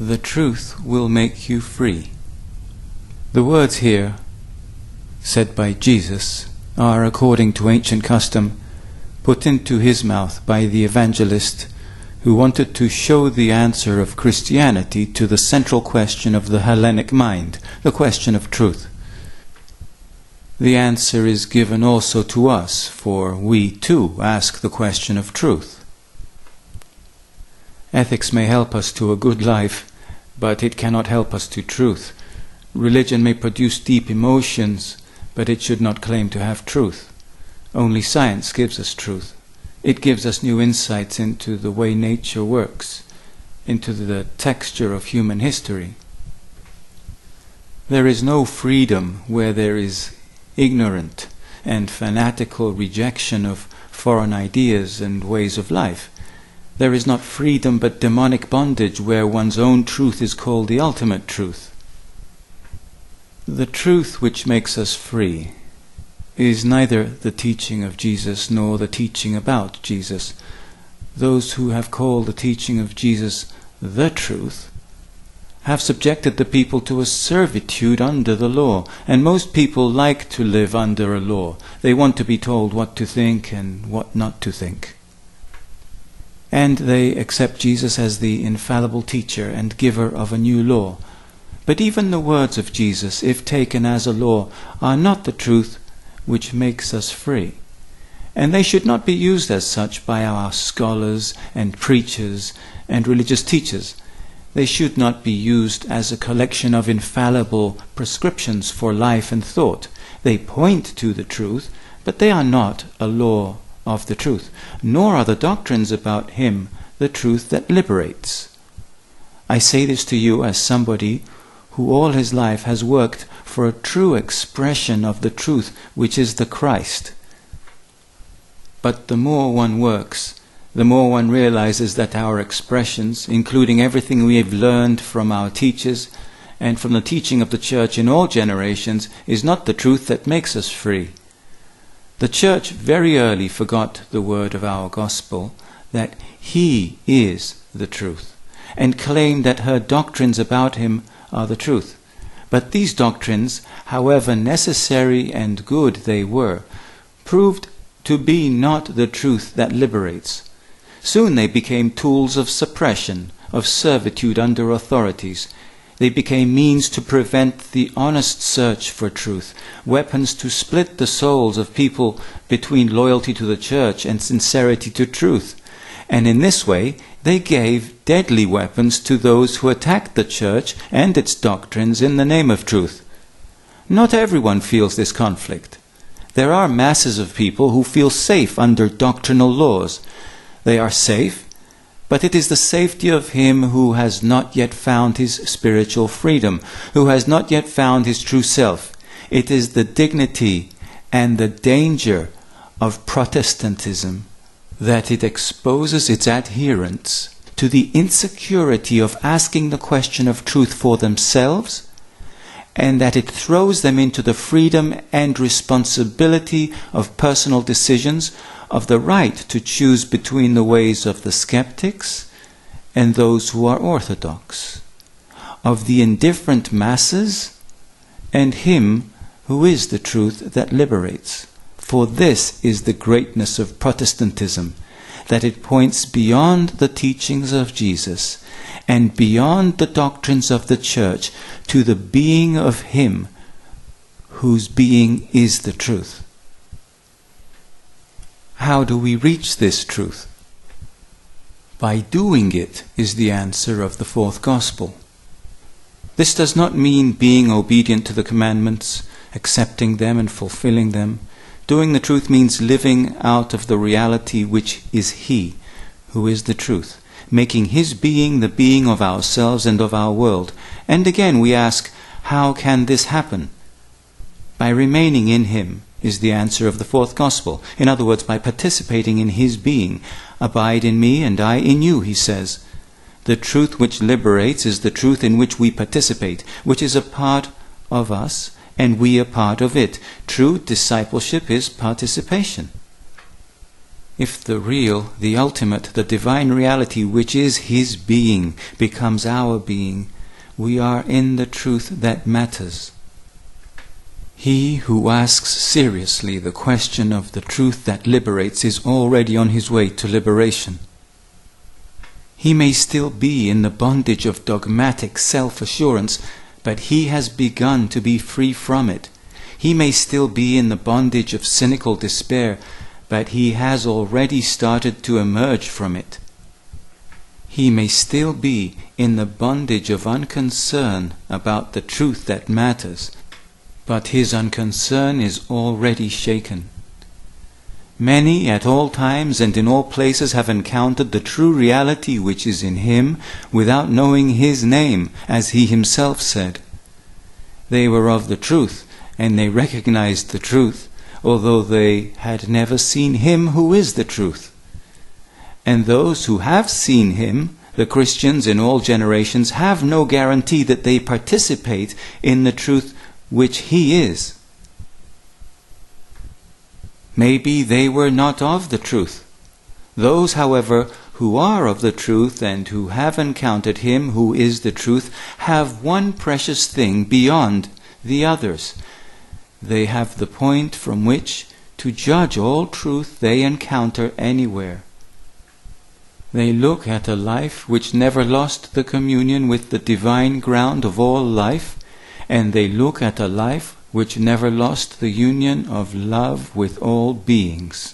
The truth will make you free. The words here, said by Jesus, are, according to ancient custom, put into his mouth by the evangelist who wanted to show the answer of Christianity to the central question of the Hellenic mind, the question of truth. The answer is given also to us, for we too ask the question of truth. Ethics may help us to a good life, but it cannot help us to truth. Religion may produce deep emotions, but it should not claim to have truth. Only science gives us truth. It gives us new insights into the way nature works, into the texture of human history. There is no freedom where there is ignorant and fanatical rejection of foreign ideas and ways of life. There is not freedom but demonic bondage where one's own truth is called the ultimate truth. The truth which makes us free is neither the teaching of Jesus nor the teaching about Jesus. Those who have called the teaching of Jesus the truth have subjected the people to a servitude under the law, and most people like to live under a law. They want to be told what to think and what not to think. And they accept Jesus as the infallible teacher and giver of a new law. But even the words of Jesus, if taken as a law, are not the truth which makes us free. And they should not be used as such by our scholars and preachers and religious teachers. They should not be used as a collection of infallible prescriptions for life and thought. They point to the truth, but they are not a law of the truth, nor are the doctrines about him the truth that liberates. I say this to you as somebody who all his life has worked for a true expression of the truth, which is the Christ. But the more one works, the more one realizes that our expressions, including everything we have learned from our teachers and from the teaching of the Church in all generations, is not the truth that makes us free. The Church very early forgot the word of our gospel, that he is the truth, and claimed that her doctrines about him are the truth. But these doctrines, however necessary and good they were, proved to be not the truth that liberates. Soon they became tools of suppression, of servitude under authorities. They became means to prevent the honest search for truth, weapons to split the souls of people between loyalty to the Church and sincerity to truth. And in this way, they gave deadly weapons to those who attacked the Church and its doctrines in the name of truth. Not everyone feels this conflict. There are masses of people who feel safe under doctrinal laws. They are safe, but it is the safety of him who has not yet found his spiritual freedom, who has not yet found his true self. It is the dignity and the danger of Protestantism that it exposes its adherents to the insecurity of asking the question of truth for themselves, and that it throws them into the freedom and responsibility of personal decisions, of the right to choose between the ways of the skeptics and those who are orthodox, of the indifferent masses and him who is the truth that liberates. For this is the greatness of Protestantism, that it points beyond the teachings of Jesus and beyond the doctrines of the Church to the being of him whose being is the truth. How do we reach this truth? By doing it is the answer of the fourth gospel. This does not mean being obedient to the commandments, accepting them and fulfilling them. Doing the truth means living out of the reality which is he, who is the truth, making his being the being of ourselves and of our world. And again we ask, how can this happen? By remaining in him is the answer of the fourth gospel. In other words, by participating in his being. Abide in me and I in you, he says. The truth which liberates is the truth in which we participate, which is a part of us and we a part of it. True discipleship is participation. If the real, the ultimate, the divine reality which is his being becomes our being, we are in the truth that matters. He who asks seriously the question of the truth that liberates is already on his way to liberation. He may still be in the bondage of dogmatic self-assurance, but he has begun to be free from it. He may still be in the bondage of cynical despair, but he has already started to emerge from it. He may still be in the bondage of unconcern about the truth that matters, but his unconcern is already shaken. Many at all times and in all places have encountered the true reality which is in him without knowing his name, as he himself said. They were of the truth, and they recognized the truth, although they had never seen him who is the truth. And those who have seen him, the Christians in all generations, have no guarantee that they participate in the truth which he is. Maybe they were not of the truth. Those, however, who are of the truth and who have encountered him who is the truth have one precious thing beyond the others. They have the point from which to judge all truth they encounter anywhere. They look at a life which never lost the communion with the divine ground of all life, and they look at a life which never lost the union of love with all beings.